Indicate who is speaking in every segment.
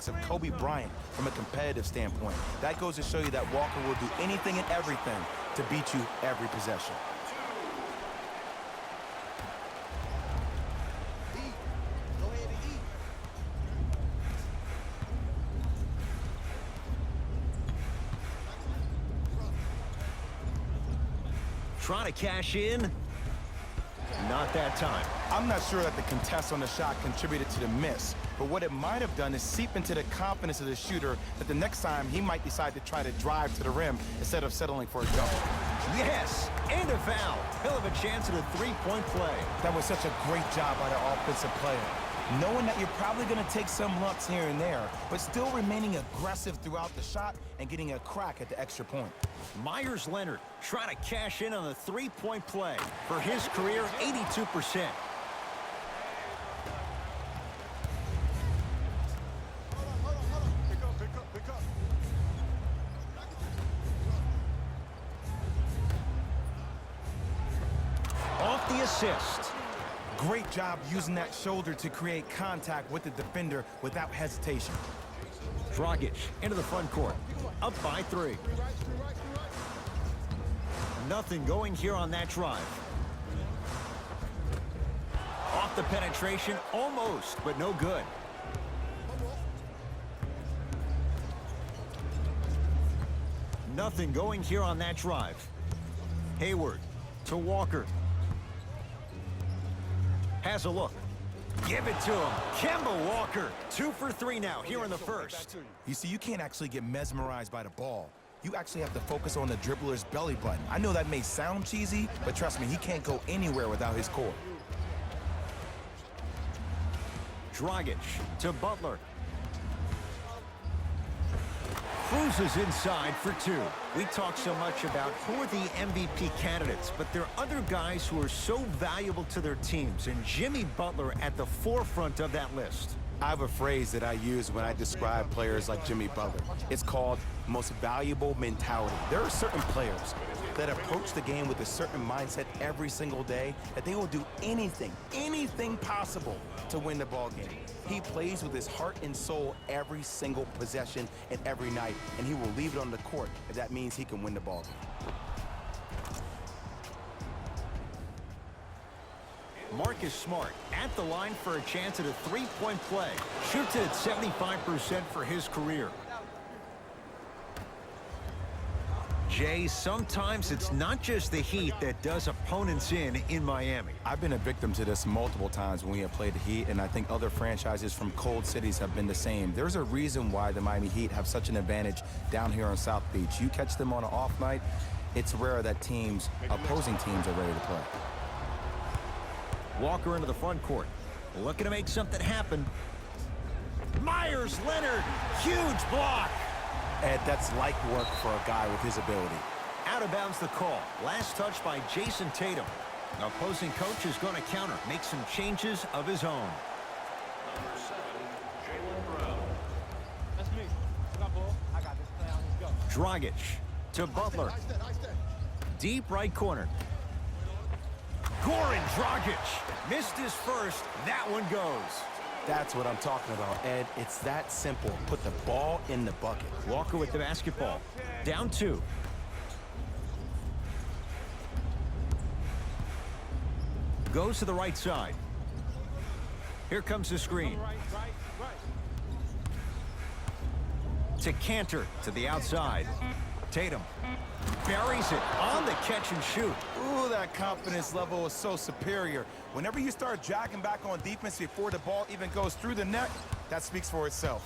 Speaker 1: of Kobe Bryant from a competitive standpoint. That goes to show you that Walker will do anything and everything to beat you every possession.
Speaker 2: Trying to cash in. Not that time.
Speaker 1: I'm not sure that the contest on the shot contributed to the miss, but what it might have done is seep into the confidence of the shooter that the next time he might decide to try to drive to the rim instead of settling for a dunk.
Speaker 2: Yes, and a foul. He'll have a chance at a three-point play.
Speaker 1: That was such a great job by the offensive player. Knowing that you're probably going to take some lumps here and there, but still remaining aggressive throughout the shot and getting a crack at the extra point.
Speaker 2: Meyers Leonard trying to cash in on the three-point play. For his career, 82%. Off the assist.
Speaker 1: Great job using that shoulder to create contact with the defender without hesitation.
Speaker 2: Dragic into the front court. Up by 3. Nothing going here on that drive. Off the penetration, almost, but no good. Nothing going here on that drive. Hayward to Walker. Has a look. Give it to him. Kemba Walker, 2 for 3 now here in the first.
Speaker 1: You see, you can't actually get mesmerized by the ball. You actually have to focus on the dribbler's belly button. I know that may sound cheesy, but trust me, he can't go anywhere without his core.
Speaker 2: Dragic to Butler. Cruises inside for 2. We talk so much about who are the MVP candidates, but there are other guys who are so valuable to their teams, and Jimmy Butler at the forefront of that list.
Speaker 1: I have a phrase that I use when I describe players like Jimmy Butler. It's called most valuable mentality. There are certain players that approach the game with a certain mindset every single day that they will do anything possible to win the ball game. He plays with his heart and soul every single possession and every night, and he will leave it on the court if that means he can win the ball game.
Speaker 2: Marcus Smart at the line for a chance at a three-point play. Shoots it at 75% for his career. Jay, sometimes it's not just the Heat that does opponents in Miami.
Speaker 1: I've been a victim to this multiple times when we have played the Heat, and I think other franchises from cold cities have been the same. There's a reason why the Miami Heat have such an advantage down here on South Beach. You catch them on an off night, it's rare that opposing teams are ready to play.
Speaker 2: Walker into the front court. Looking to make something happen. Meyers Leonard, huge block.
Speaker 1: Ed, that's light work for a guy with his ability.
Speaker 2: Out of bounds the call. Last touch by Jason Tatum. The opposing coach is going to counter, make some changes of his own.
Speaker 3: Number 7, Jaylen Brown.
Speaker 4: That's me. I got ball. I got this play on. Let's go.
Speaker 2: Dragic to Butler. Deep right corner. Goran Dragic missed his first. That one goes.
Speaker 1: That's what I'm talking about, Ed. It's that simple. Put the ball in the bucket.
Speaker 2: Walker with the basketball. Down 2. Goes to the right side. Here comes the screen. To Cantor to the outside. Tatum buries it on the catch and shoot.
Speaker 1: Ooh, that confidence level is so superior. Whenever you start jogging back on defense before the ball even goes through the net, that speaks for itself.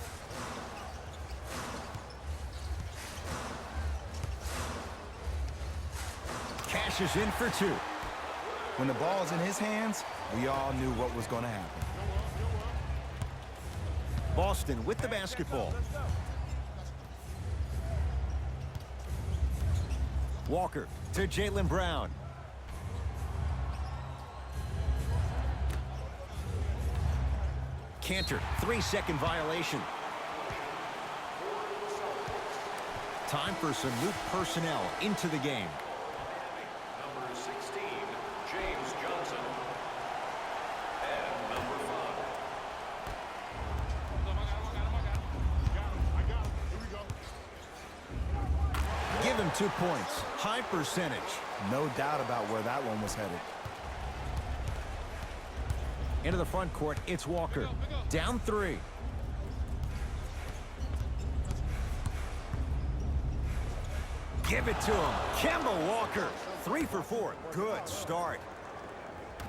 Speaker 2: Cashes in for 2.
Speaker 1: When the ball is in his hands, we all knew what was going to happen.
Speaker 2: Boston with the basketball. Walker to Jaylen Brown. Cantor, 3-second violation. Time for some new personnel into the game.
Speaker 3: Number 16, James Johnson. And number 5.
Speaker 2: Gave him 2 points. High percentage.
Speaker 1: No doubt about where that one was headed.
Speaker 2: Into the front court, it's Walker. Down 3. Give it to him. Kemba Walker. 3 for 4. Good start.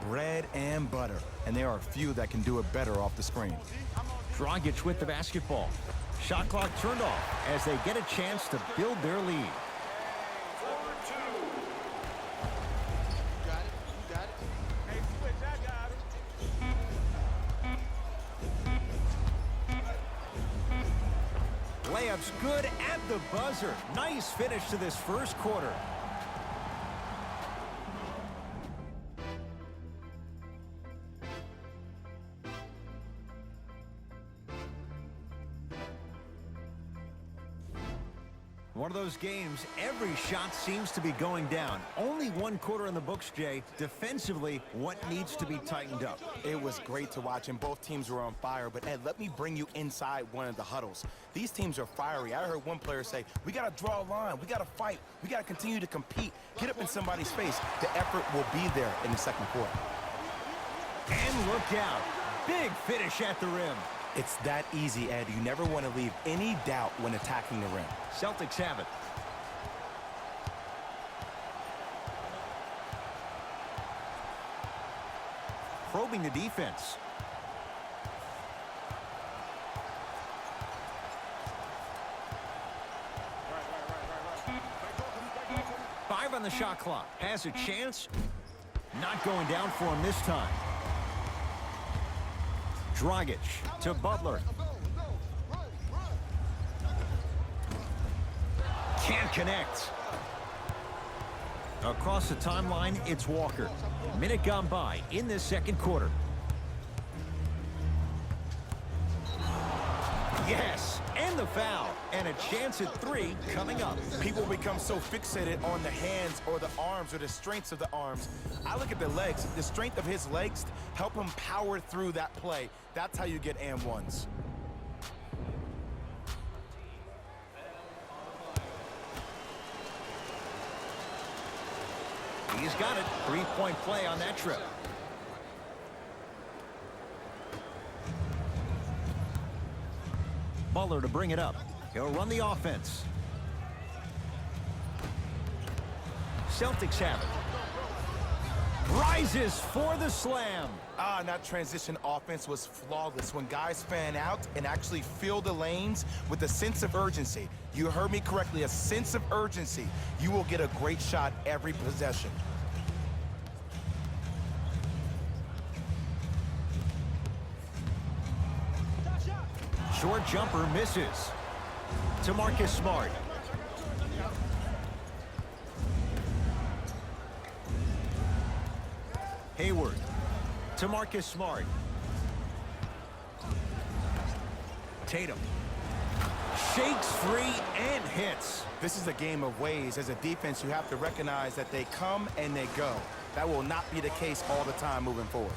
Speaker 1: Bread and butter. And there are few that can do it better off the screen.
Speaker 2: Dragic with the basketball. Shot clock turned off as they get a chance to build their lead. Layup's good at the buzzer. Nice finish to this first quarter. One of those games, every shot seems to be going down. Only 1 quarter in the books, Jay. Defensively, what needs to be tightened up?
Speaker 1: It was great to watch, and both teams were on fire. But, Ed, let me bring you inside one of the huddles. These teams are fiery. I heard one player say, we got to draw a line. We got to fight. We got to continue to compete. Get up in somebody's face. The effort will be there in the second quarter.
Speaker 2: And look out. Big finish at the rim.
Speaker 1: It's that easy, Ed. You never want to leave any doubt when attacking the rim.
Speaker 2: Celtics have it. Probing the defense. Five on the shot clock. Has a chance. Not going down for him this time. Dragic to Butler. Can't connect. Across the timeline, it's Walker. Minute gone by in this second quarter. Yes, and the foul. And a chance at 3 coming up.
Speaker 1: People become so fixated on the hands or the arms or the strengths of the arms. I look at the legs. The strength of his legs help him power through that play. That's how you get and ones.
Speaker 2: He's got it. 3-point play on that trip. Butler to bring it up. He'll run the offense. Celtics have it. Rises for the slam.
Speaker 1: And that transition offense was flawless when guys fan out and actually fill the lanes with a sense of urgency. You heard me correctly, a sense of urgency. You will get a great shot every possession.
Speaker 2: Short jumper misses. To Marcus Smart. Hayward. To Marcus Smart. Tatum. Shakes free and hits.
Speaker 1: This is a game of ways. As a defense, you have to recognize that they come and they go. That will not be the case all the time moving forward.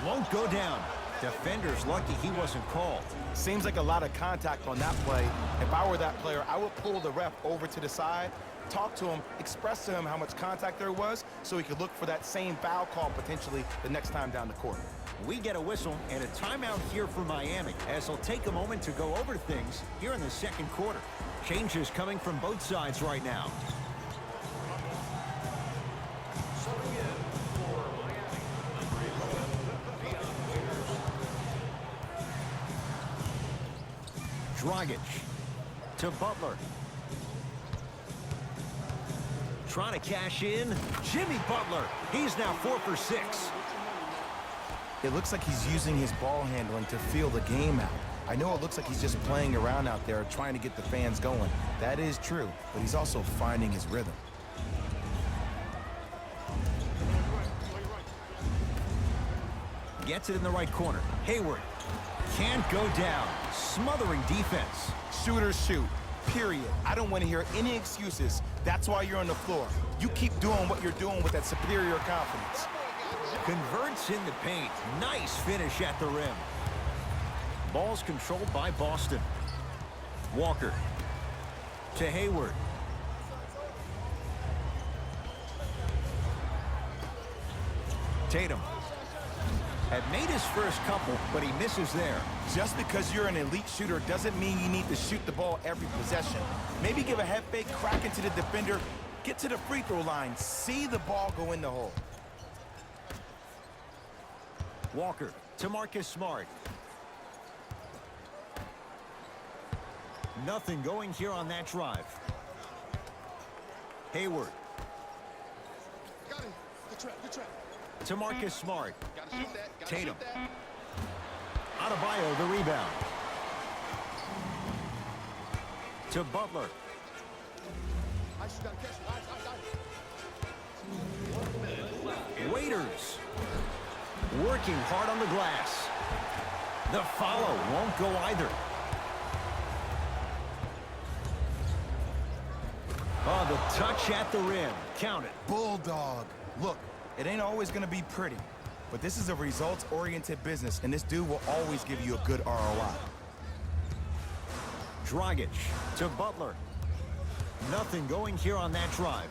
Speaker 2: Won't go down. Defender's lucky he wasn't called.
Speaker 1: Seems like a lot of contact on that play. If I were that player, I would pull the ref over to the side, talk to him, express to him how much contact there was so he could look for that same foul call potentially the next time down the court.
Speaker 2: We get a whistle and a timeout here for Miami as they'll take a moment to go over things here in the second quarter. Changes coming from both sides right now. Dragic to Butler. Trying to cash in. Jimmy Butler. He's now 4 for 6.
Speaker 1: It looks like he's using his ball handling to feel the game out. I know it looks like he's just playing around out there trying to get the fans going. That is true, but he's also finding his rhythm.
Speaker 2: Gets it in the right corner. Hayward. Can't go down. Smothering defense.
Speaker 1: Shooters shoot, period. I don't want to hear any excuses. That's why you're on the floor. You keep doing what you're doing with that superior confidence.
Speaker 2: Converts in the paint. Nice finish at the rim. Ball's controlled by Boston. Walker to Hayward. Tatum had made his first couple, but he misses there.
Speaker 1: Just because you're an elite shooter doesn't mean you need to shoot the ball every possession. Maybe give a head fake, crack into the defender, get to the free throw line, see the ball go in the hole.
Speaker 2: Walker to Marcus Smart. Nothing going here on that drive. Hayward
Speaker 5: Got him. Good trap, good trap.
Speaker 2: to Marcus Smart.
Speaker 5: Gotta shoot that. Gotta
Speaker 2: Tatum.
Speaker 5: shoot that.
Speaker 2: Adebayo the rebound. To Butler.
Speaker 5: Ice, you gotta catch it. Ice.
Speaker 2: Waiters working hard on the glass. The follow won't go either. Oh, the touch at the rim. Count it.
Speaker 1: Bulldog. Look, it ain't always going to be pretty, but this is a results-oriented business, and this dude will always give you a good ROI.
Speaker 2: Dragic to Butler. Nothing going here on that drive.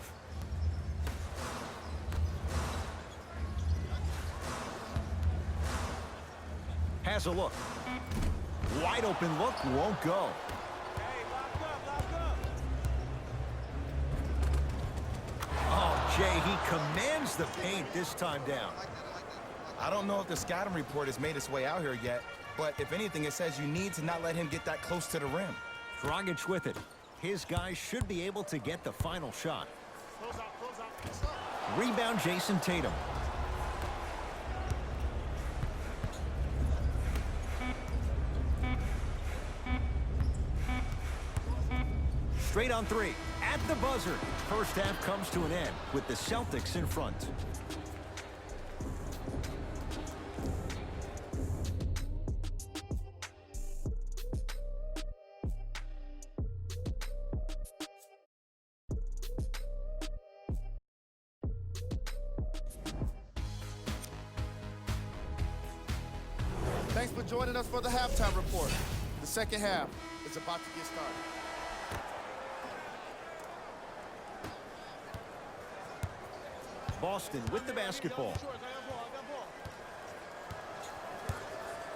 Speaker 2: Has a look. Wide open look, won't go.
Speaker 4: Hey, lock up.
Speaker 2: Oh, Jay, he commands the paint this time down.
Speaker 1: I don't know if the scouting report has made its way out here yet, but if anything, it says you need to not let him get that close to the rim.
Speaker 2: Dragic with it. His guys should be able to get the final shot.
Speaker 5: Close out.
Speaker 2: Rebound, Jason Tatum. Straight on three. At the buzzer. First half comes to an end with the Celtics in front.
Speaker 5: Thanks for joining us for the halftime report. The second half is about to get started.
Speaker 2: Boston with the basketball.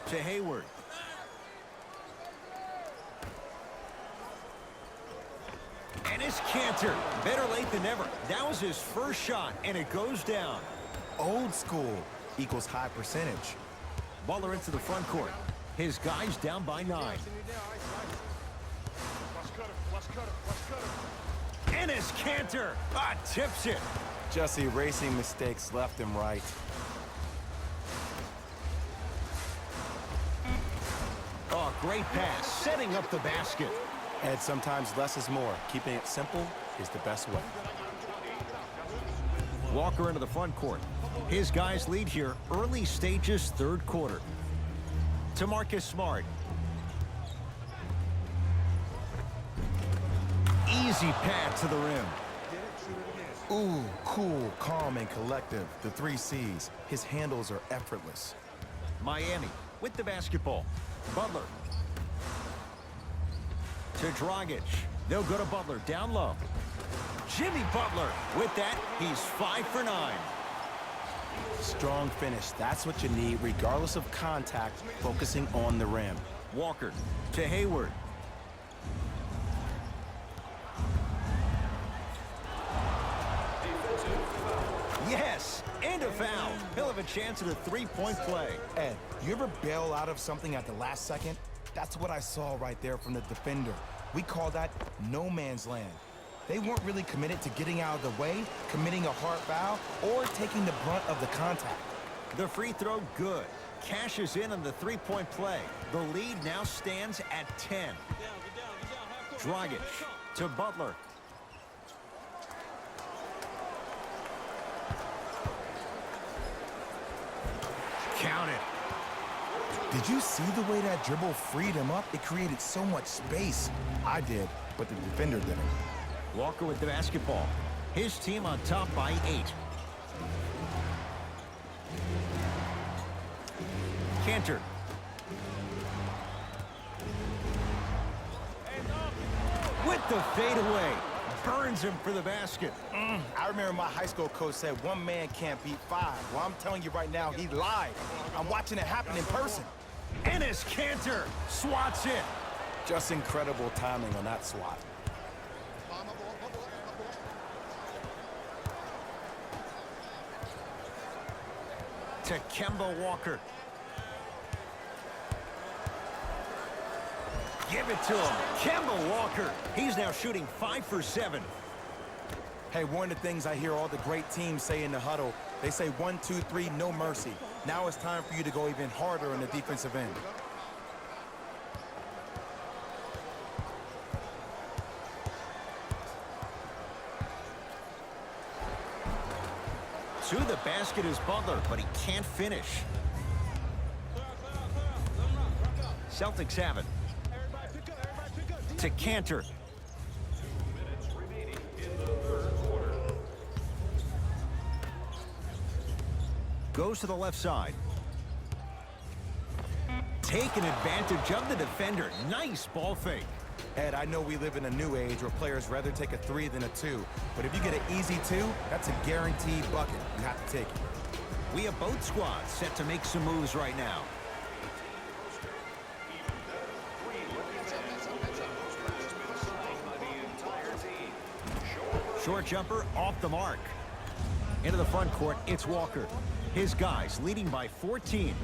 Speaker 2: To Hayward. And it's Cantor. Better late than never. That was his first shot, and it goes down.
Speaker 1: Old school equals high percentage.
Speaker 2: Butler into the front court. His guys down by 9.
Speaker 5: Watch cutter.
Speaker 2: And it's Cantor. Tips it.
Speaker 1: Just erasing mistakes left and right.
Speaker 2: Oh, great pass. Setting up the basket.
Speaker 1: And sometimes less is more. Keeping it simple is the best way.
Speaker 2: Walker into the front court. His guys lead here early stages, third quarter. To Marcus Smart. Easy pad to the rim.
Speaker 1: Ooh, cool, calm, and collective. The 3 C's. His handles are effortless.
Speaker 2: Miami with the basketball. Butler. To Dragic. They'll go to Butler down low. Jimmy Butler with that, he's 5 for 9.
Speaker 1: Strong finish. That's what you need, regardless of contact, focusing on the rim.
Speaker 2: Walker to Hayward. Yes, and a foul. He'll have a chance at a three-point play.
Speaker 1: Ed, you ever bail out of something at the last second? That's what I saw right there from the defender. We call that no man's land. They weren't really committed to getting out of the way, committing a hard foul, or taking the brunt of the contact.
Speaker 2: The free throw, good. Cashes in on the three-point play. The lead now stands at 10. Dragic to Butler. Count it.
Speaker 1: Did you see the way that dribble freed him up? It created so much space. I did, but the defender didn't.
Speaker 2: Walker with the basketball. His team on top by 8. Cantor. with the fadeaway. Burns him for the basket.
Speaker 1: I remember my high school coach said one man can't beat five. Well, I'm telling you right now, he lied. I'm watching it happen in person.
Speaker 2: Enes Kanter swats it.
Speaker 1: Just incredible timing on that swat.
Speaker 2: To Kemba Walker. Give it to him. Kemba Walker. He's now shooting 5 for 7.
Speaker 1: Hey, one of the things I hear all the great teams say in the huddle, they say 1, 2, 3, no mercy. Now it's time for you to go even harder on the defensive end.
Speaker 2: To the basket is Butler, but he can't finish. Celtics have it. To Kanter.
Speaker 3: Minutes remaining in the third quarter.
Speaker 2: Goes to the left side. Taking advantage of the defender. Nice ball fake.
Speaker 1: Ed, I know we live in a new age where players rather take a 3 than a 2. But if you get an easy 2, that's a guaranteed bucket. You have to take it.
Speaker 2: We have both squads set to make some moves right now. Short jumper off the mark. Into the front court, it's Walker. His guys leading by 14.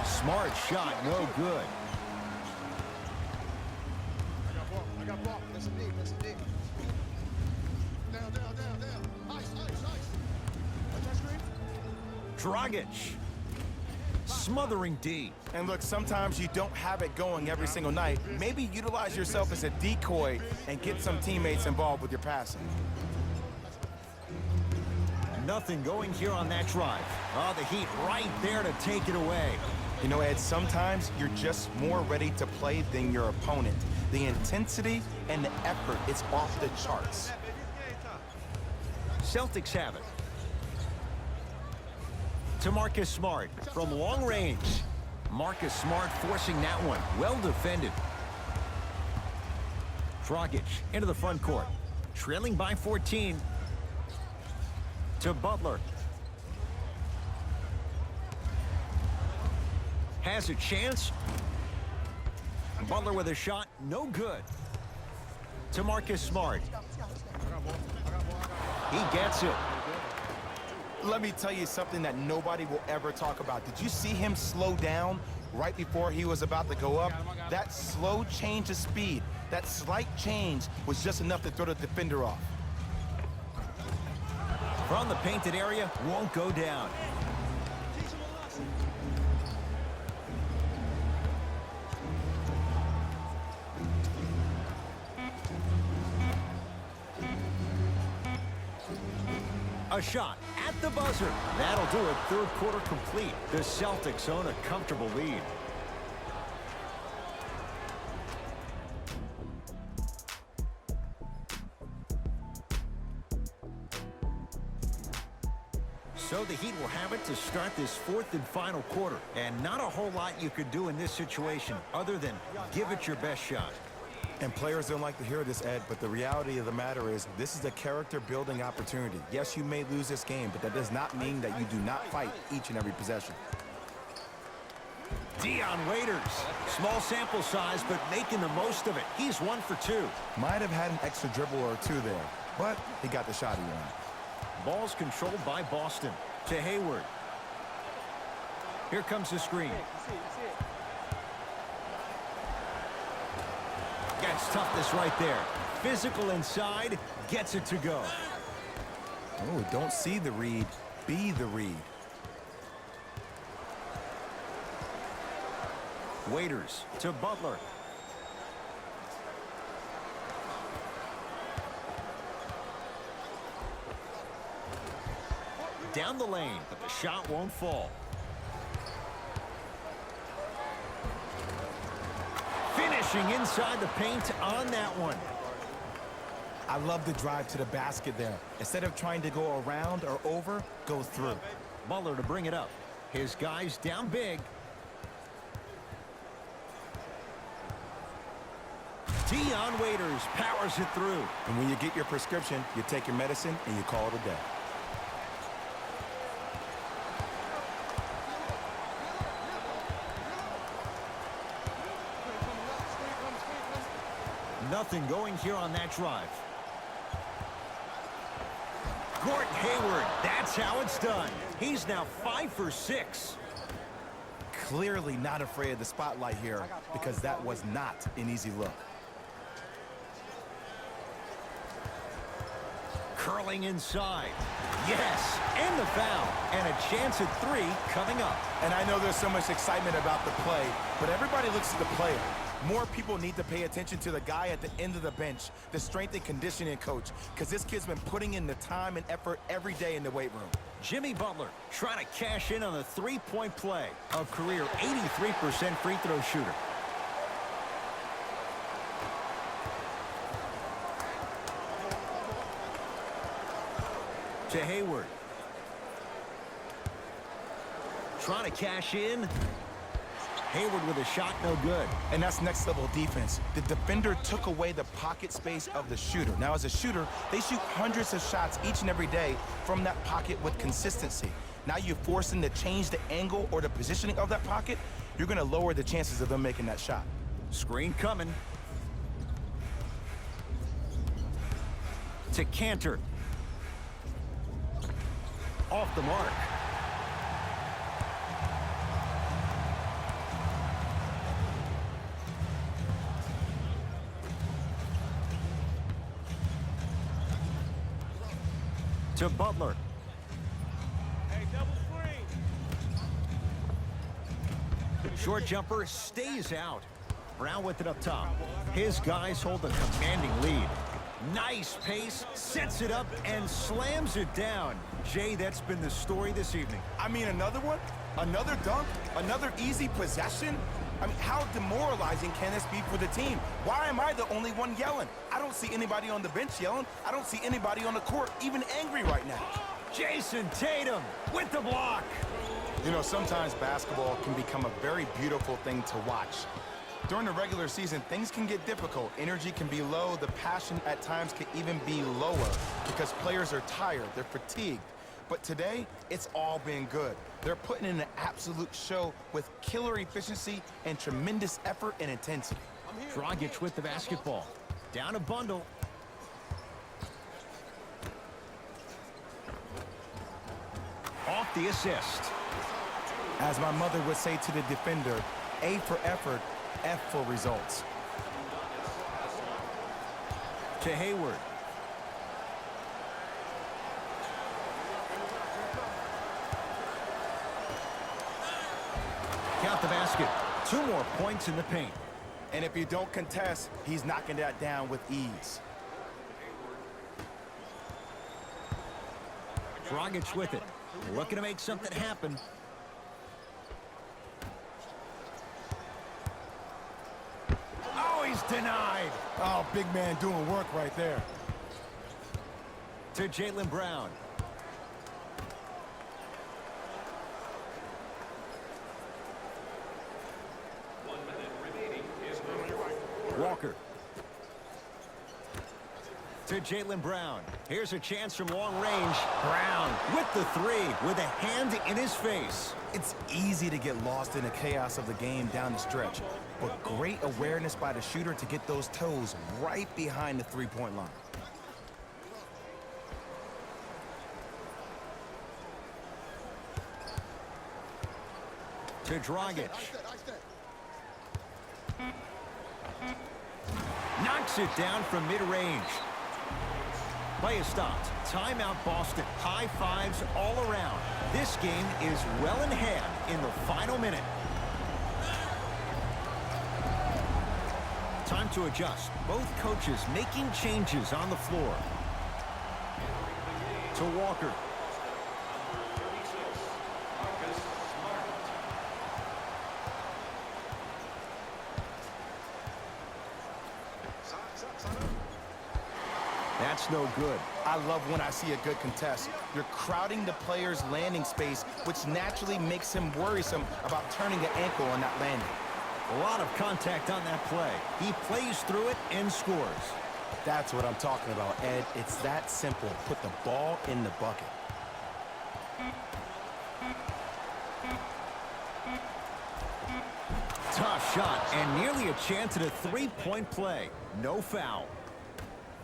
Speaker 2: Smart shot, no good.
Speaker 5: I got ball. That's a D. That's a D. Down. Ice. Watch that screen.
Speaker 2: Dragic. Smothering D.
Speaker 1: And look, sometimes you don't have it going every single night. Maybe utilize yourself as a decoy and get some teammates involved with your passing.
Speaker 2: Nothing going here on that drive. Oh, the Heat right there to take it away.
Speaker 1: You know, Ed, sometimes you're just more ready to play than your opponent. The intensity and the effort is off the charts.
Speaker 2: Celtics have it. To Marcus Smart from long range. Marcus Smart forcing that one. Well defended. Dragic into the front court. Trailing by 14. To Butler. Has a chance. Butler with a shot. No good. To Marcus Smart. He gets it.
Speaker 1: Let me tell you something that nobody will ever talk about. Did you see him slow down right before he was about to go up? That slow change of speed, that slight change was just enough to throw the defender off.
Speaker 2: From the painted area, won't go down. A shot at the buzzer. That'll do it. Third quarter complete. The Celtics own a comfortable lead. So the Heat will have it to start this fourth and final quarter. And not a whole lot you could do in this situation other than give it your best shot.
Speaker 1: And players don't like to hear this, Ed, but the reality of the matter is this is a character-building opportunity. Yes, you may lose this game, but that does not mean that you do not fight each and every possession.
Speaker 2: Dion Waiters. Small sample size, but making the most of it. He's 1 for 2.
Speaker 1: Might have had an extra dribble or two there, but he got the shot he wanted.
Speaker 2: Ball's controlled by Boston. To Hayward. Here comes the screen. Gets toughness right there. Physical inside. Gets it to go.
Speaker 1: Oh, don't see the read. Be the read.
Speaker 2: Waiters to Butler. Down the lane, but the shot won't fall. Finishing inside the paint on that one.
Speaker 1: I love the drive to the basket there. Instead of trying to go around or over, go through.
Speaker 2: Butler to bring it up. His guys down big. Dion Waiters powers it through.
Speaker 1: And when you get your prescription, you take your medicine and you call it a day.
Speaker 2: Nothing going here on that drive. Gordon Hayward, that's how it's done. He's now 5 for 6.
Speaker 1: Clearly not afraid of the spotlight here because that was not an easy look.
Speaker 2: Curling inside. Yes, and the foul. And a chance at 3 coming up.
Speaker 1: And I know there's so much excitement about the play, but everybody looks at the player. More people need to pay attention to the guy at the end of the bench, the strength and conditioning coach, because this kid's been putting in the time and effort every day in the weight room.
Speaker 2: Jimmy Butler trying to cash in on a 3-point play. A career 83% free throw shooter. To Hayward. Trying to cash in. Hayward with a shot, no good.
Speaker 1: And that's next level defense. The defender took away the pocket space of the shooter. Now as a shooter, they shoot hundreds of shots each and every day from that pocket with consistency. Now you force them to change the angle or the positioning of that pocket, you're gonna lower the chances of them making that shot.
Speaker 2: Screen coming. To Cantor. Off the mark. To Butler.
Speaker 4: Hey, double screen.
Speaker 2: Short jumper stays out. Brown with it up top. His guys hold a commanding lead. Nice pace, sets it up, and slams it down. Jay, that's been the story this evening.
Speaker 1: I mean, another one? Another dunk? Another easy possession? I mean, how demoralizing can this be for the team? Why am I the only one yelling? I don't see anybody on the bench yelling. I don't see anybody on the court even angry right now.
Speaker 2: Jason Tatum with the block.
Speaker 1: You know, sometimes basketball can become a very beautiful thing to watch. During the regular season, things can get difficult. Energy can be low. The passion at times can even be lower because players are tired. They're fatigued. But today, it's all been good. They're putting in an absolute show with killer efficiency and tremendous effort and intensity.
Speaker 2: Dragic with the basketball. Down a bundle. Off the assist.
Speaker 1: As my mother would say to the defender, A for effort, F for results.
Speaker 2: To Hayward. Count the basket. 2 more points in the paint.
Speaker 1: And if you don't contest, he's knocking that down with ease.
Speaker 2: Dragic with it. Looking to make something happen. Oh, he's denied.
Speaker 1: Oh, big man doing work right there.
Speaker 2: To Jaylen Brown. Walker. To Jaylen Brown. Here's a chance from long range. Brown with the 3 with a hand in his face.
Speaker 1: It's easy to get lost in the chaos of the game down the stretch, but great awareness by the shooter to get those toes right behind the three-point line.
Speaker 2: To Dragic. Knocks it down from mid-range. Play is stopped. Timeout Boston. High fives all around. This game is well in hand in the final minute. Time to adjust. Both coaches making changes on the floor. To Walker. That's no good.
Speaker 1: I love when I see a good contest. You're crowding the player's landing space, which naturally makes him worrisome about turning the ankle on that landing.
Speaker 2: A lot of contact on that play. He plays through it and scores.
Speaker 1: That's what I'm talking about, Ed. It's that simple. Put the ball in the bucket.
Speaker 2: Tough shot and nearly a chance at a three-point play. No foul.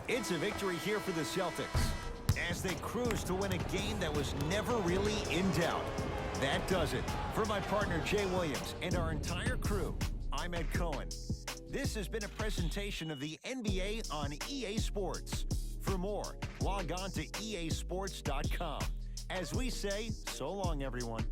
Speaker 2: It's a victory here for the Celtics as they cruise to win a game that was never really in doubt. That does it. For my partner Jay Williams and our entire crew, I'm Ed Cohen. This has been a presentation of the NBA on EA Sports. For more, log on to easports.com. As we say, so long, everyone.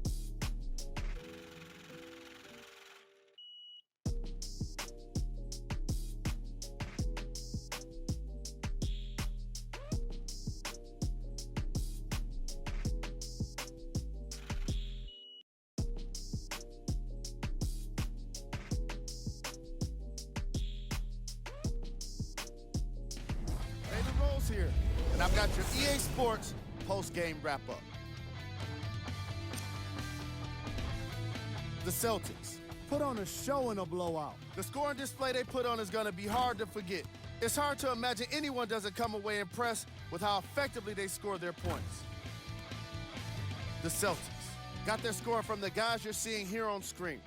Speaker 5: Jalen Rose here, and I've got your EA Sports post-game wrap-up. The Celtics put on a show in a blowout. The scoring display they put on is going to be hard to forget. It's hard to imagine anyone doesn't come away impressed with how effectively they score their points. The Celtics got their scoring from the guys you're seeing here on screen.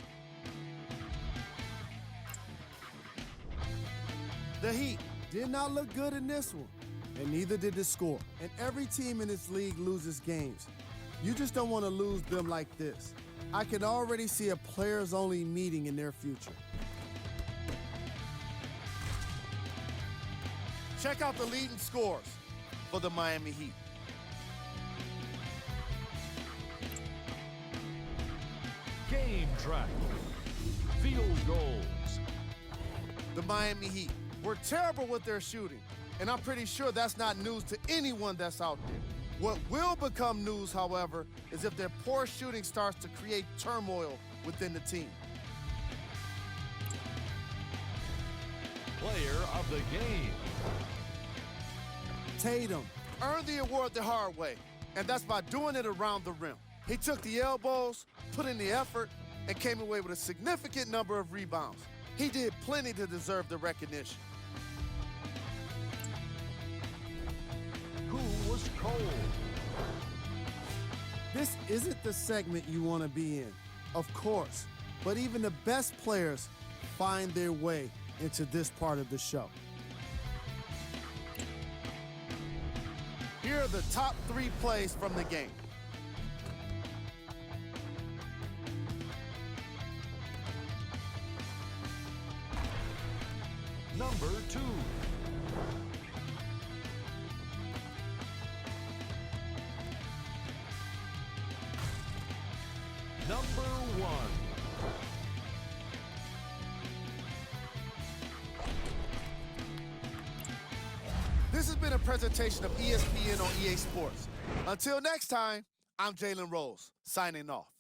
Speaker 5: The Heat did not look good in this one, and neither did the score. And every team in this league loses games. You just don't want to lose them like this. I can already see a players-only meeting in their future. Check out the leading scores for the Miami Heat.
Speaker 3: Game track. Field goals.
Speaker 5: The Miami Heat were terrible with their shooting, and I'm pretty sure that's not news to anyone that's out there. What will become news, however, is if their poor shooting starts to create turmoil within the team.
Speaker 3: Player of the game.
Speaker 5: Tatum earned the award the hard way, and that's by doing it around the rim. He took the elbows, put in the effort, and came away with a significant number of rebounds. He did plenty to deserve the recognition.
Speaker 3: Who was cold?
Speaker 5: This isn't the segment you want to be in, of course, but even the best players find their way into this part of the show. Here are the top 3 plays from the game.
Speaker 3: Number 2. Number 1.
Speaker 5: This has been a presentation of ESPN on EA Sports. Until next time, I'm Jalen Rose, signing off.